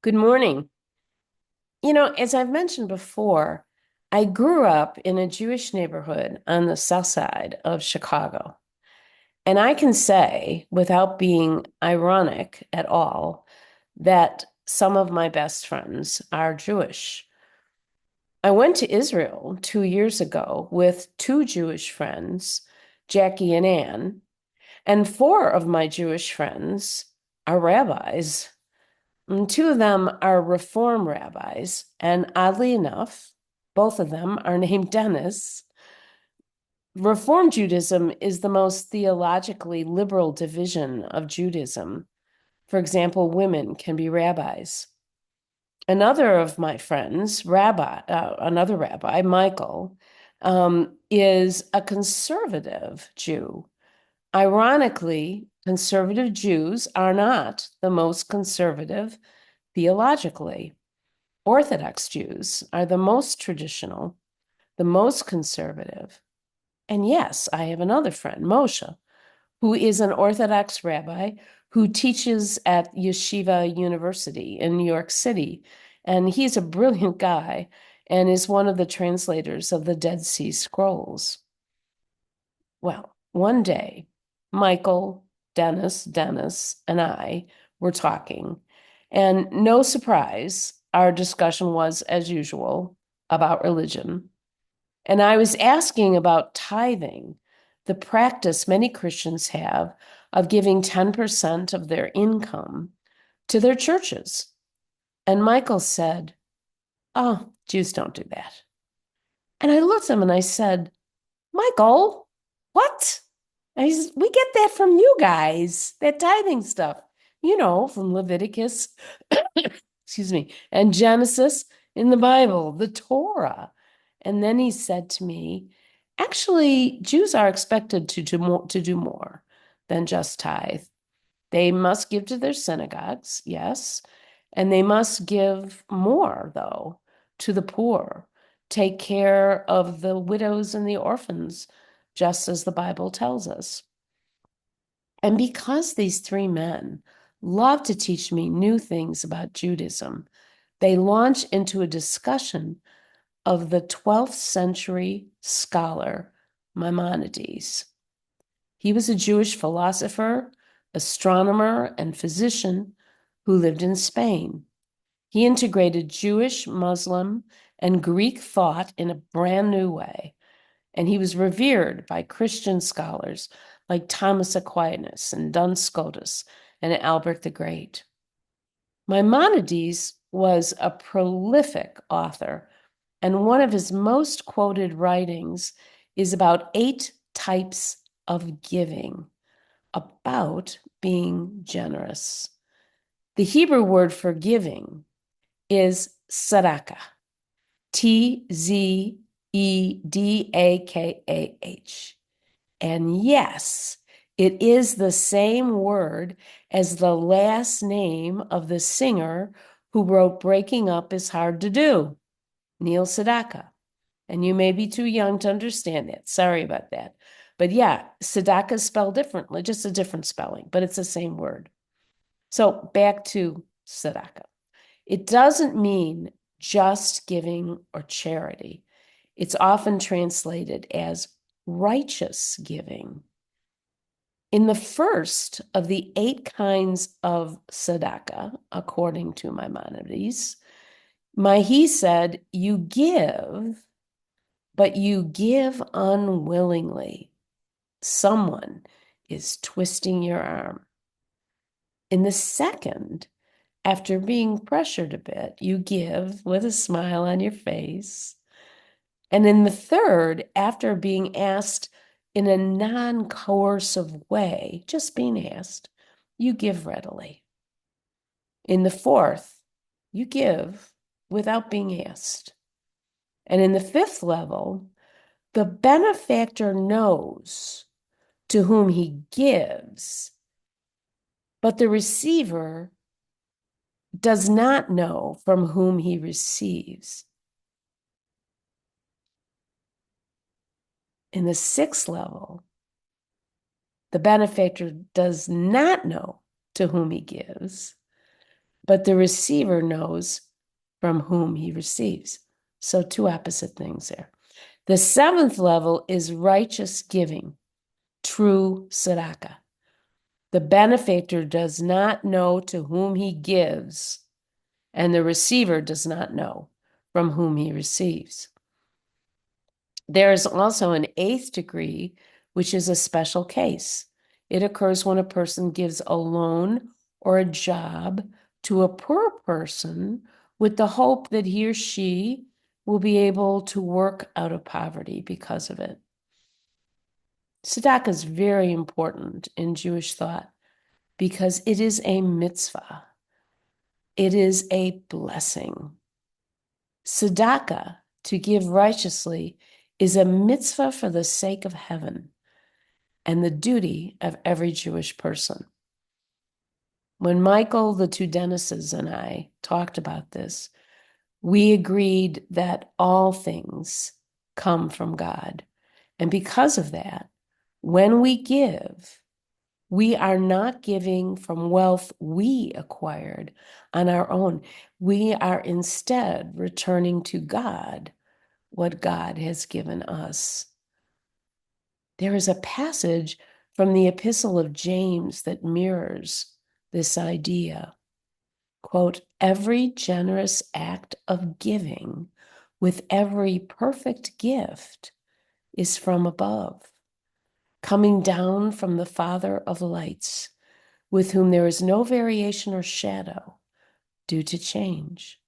Good morning. As I've mentioned before, I grew up in a Jewish neighborhood on the south side of Chicago. And I can say, without being ironic at all, that some of my best friends are Jewish. I went to Israel 2 years ago with two Jewish friends, Jackie and Ann, and four of my Jewish friends are rabbis. And two of them are Reform rabbis, and oddly enough, both of them are named Dennis. Reform Judaism is the most theologically liberal division of Judaism. For example, women can be rabbis. Another of my friends, another rabbi, Michael, is a conservative Jew. Ironically, conservative Jews are not the most conservative theologically. Orthodox Jews are the most traditional, the most conservative. And yes, I have another friend, Moshe, who is an Orthodox rabbi who teaches at Yeshiva University in New York City. And he's a brilliant guy and is one of the translators of the Dead Sea Scrolls. Well, one day, Michael, Dennis, and I were talking, and no surprise, our discussion was, as usual, about religion. And I was asking about tithing, the practice many Christians have of giving 10% of their income to their churches. And Michael said, "Oh, Jews don't do that." And I looked at him and I said, "Michael, what?" And he says, "We get that from you guys, that tithing stuff, from Leviticus, excuse me, and Genesis in the Bible, the Torah." And then he said to me, "Actually, Jews are expected to do more than just tithe. They must give to their synagogues, yes, and they must give more, though, to the poor, take care of the widows and the orphans, just as the Bible tells us." And because these three men love to teach me new things about Judaism, they launch into a discussion of the 12th century scholar Maimonides. He was a Jewish philosopher, astronomer, and physician who lived in Spain. He integrated Jewish, Muslim, and Greek thought in a brand new way, and he was revered by Christian scholars like Thomas Aquinas and Duns Scotus and Albert the Great. Maimonides was a prolific author, and one of his most quoted writings is about 8 types of giving, about being generous. The Hebrew word for giving is tzedakah, Tzedakah. And yes, it is the same word as the last name of the singer who wrote Breaking Up is Hard to Do, Neil Sedaka. And you may be too young to understand that. Sorry about that. But yeah, Sedaka is spelled differently, just a different spelling, but it's the same word. So back to Sedaka. It doesn't mean just giving or charity. It's often translated as righteous giving. In the first of the 8 kinds of tzedakah, according to Maimonides, he said, you give, but you give unwillingly. Someone is twisting your arm. In the second, after being pressured a bit, you give with a smile on your face. And in the third, after being asked in a non-coercive way, just being asked, you give readily. In the fourth, you give without being asked. And in the fifth level, the benefactor knows to whom he gives, but the receiver does not know from whom he receives. In the sixth level, the benefactor does not know to whom he gives, but the receiver knows from whom he receives. So two opposite things there. The seventh level is righteous giving, true tzedakah. The benefactor does not know to whom he gives, and the receiver does not know from whom he receives. There is also an eighth degree, which is a special case. It occurs when a person gives a loan or a job to a poor person with the hope that he or she will be able to work out of poverty because of it. Tzedakah is very important in Jewish thought because it is a mitzvah. It is a blessing. Tzedakah, to give righteously, is a mitzvah for the sake of heaven and the duty of every Jewish person. When Michael, the two Dennises, and I talked about this, we agreed that all things come from God. And because of that, when we give, we are not giving from wealth we acquired on our own. We are instead returning to God what God has given us. There is a passage from the Epistle of James that mirrors this idea. Quote, every generous act of giving with every perfect gift is from above, coming down from the Father of lights, with whom there is no variation or shadow due to change.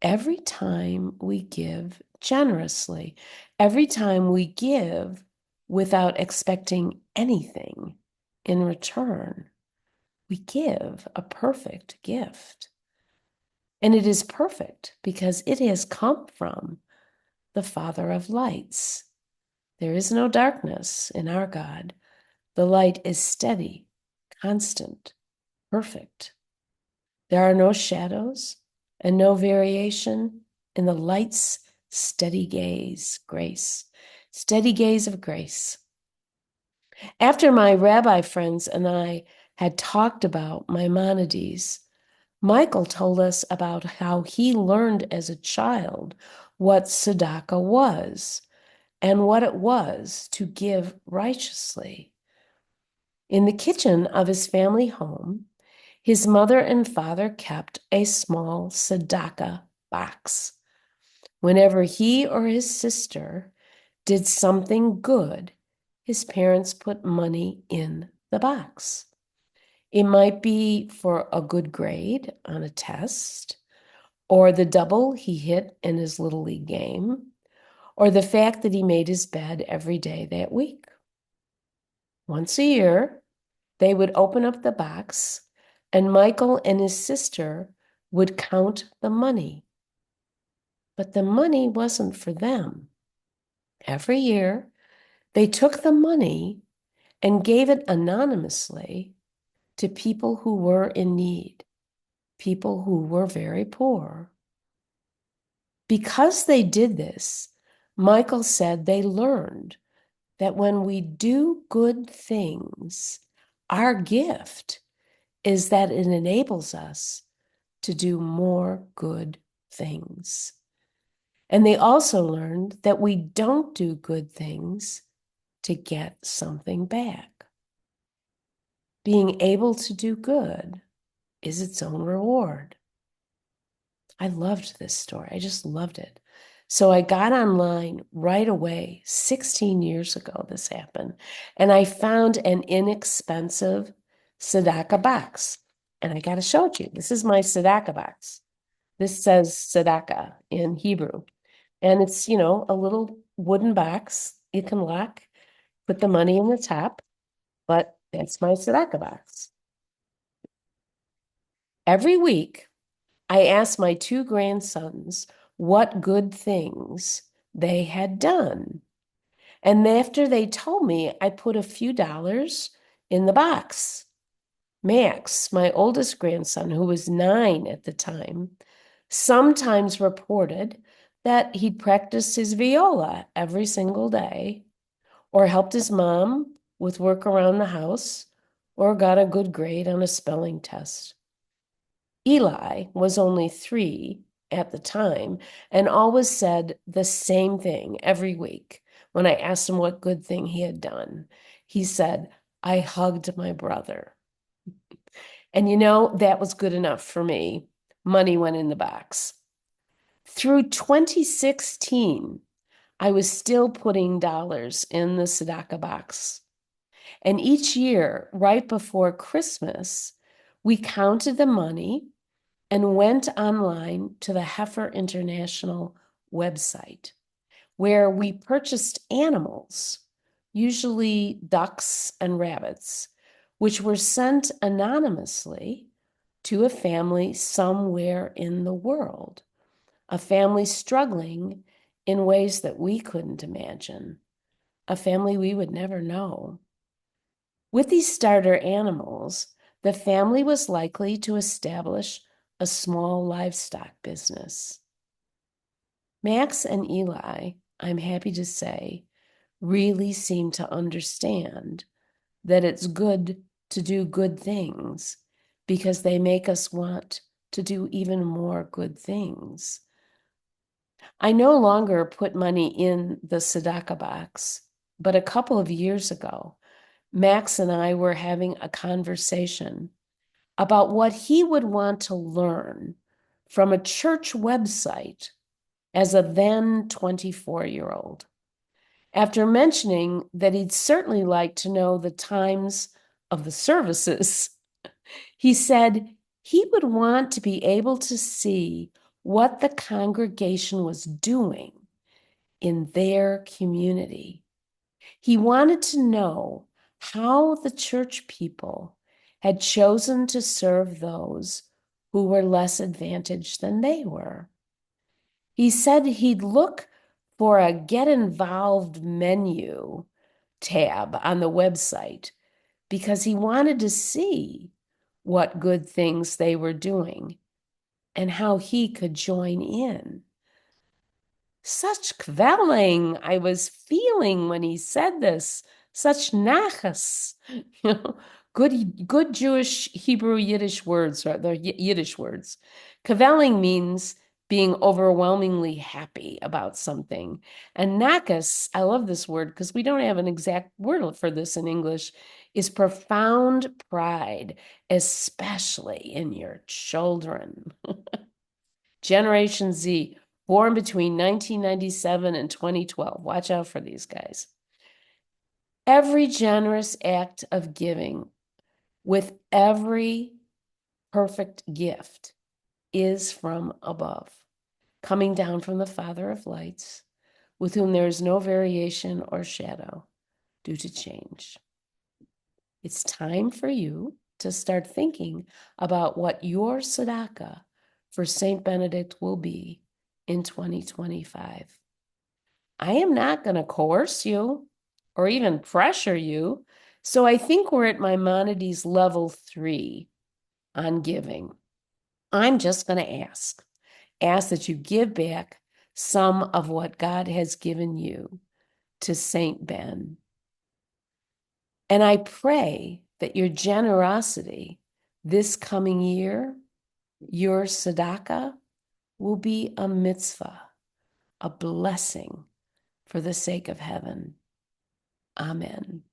Every time we give generously, every time we give without expecting anything in return, we give a perfect gift. And it is perfect because it has come from the Father of lights. There is no darkness in our God. The light is steady, constant, perfect. There are no shadows and no variation in the light's steady gaze, grace, steady gaze of grace. After my rabbi friends and I had talked about Maimonides, Michael told us about how he learned as a child what tzedakah was and what it was to give righteously. In the kitchen of his family home, his mother and father kept a small tzedakah box. Whenever he or his sister did something good, his parents put money in the box. It might be for a good grade on a test, or the double he hit in his Little League game, or the fact that he made his bed every day that week. Once a year, they would open up the box, and Michael and his sister would count the money. But the money wasn't for them. Every year, they took the money and gave it anonymously to people who were in need, people who were very poor. Because they did this, Michael said they learned that when we do good things, our gift is that it enables us to do more good things. And they also learned that we don't do good things to get something back. Being able to do good is its own reward. I loved this story. I just loved it. So I got online right away. 16 years ago, this happened. And I found an inexpensive tzedakah box. And I got to show it to you. This is my tzedakah box. This says tzedakah in Hebrew. And it's, a little wooden box. You can lock, put the money in the top. But that's my tzedakah box. Every week, I asked my two grandsons what good things they had done. And after they told me, I put a few dollars in the box. Max, my oldest grandson, who was 9 at the time, sometimes reported that he'd practiced his viola every single day, or helped his mom with work around the house, or got a good grade on a spelling test. Eli was only 3 at the time and always said the same thing every week. When I asked him what good thing he had done, he said, I hugged my brother. And that was good enough for me. Money went in the box. Through 2016, I was still putting dollars in the tzedakah box. And each year, right before Christmas, we counted the money and went online to the Heifer International website, where we purchased animals, usually ducks and rabbits, which were sent anonymously to a family somewhere in the world, a family struggling in ways that we couldn't imagine, a family we would never know. With these starter animals, the family was likely to establish a small livestock business. Max and Eli, I'm happy to say, really seem to understand that it's good to do good things because they make us want to do even more good things. I no longer put money in the tzedakah box, but a couple of years ago, Max and I were having a conversation about what he would want to learn from a church website as a then 24-year-old. After mentioning that he'd certainly like to know the times of the services, he said he would want to be able to see what the congregation was doing in their community. He wanted to know how the church people had chosen to serve those who were less advantaged than they were. He said he'd look for a Get Involved menu tab on the website because he wanted to see what good things they were doing and how he could join in. Such kvelling I was feeling when he said this, such nachas, good Jewish Hebrew Yiddish words, or the Yiddish words. Kvelling means being overwhelmingly happy about something. And nachas, I love this word because we don't have an exact word for this in English, is profound pride, especially in your children. Generation Z, born between 1997 and 2012. Watch out for these guys. Every generous act of giving with every perfect gift is from above, coming down from the Father of lights, with whom there is no variation or shadow due to change. It's time for you to start thinking about what your tzedakah for Saint Benedict will be in 2025. I am not going to coerce you or even pressure you. So I think we're at Maimonides level 3 on giving. I'm just going to ask that you give back some of what God has given you to Saint Ben. And I pray that your generosity this coming year, your tzedakah, will be a mitzvah, a blessing for the sake of heaven. Amen.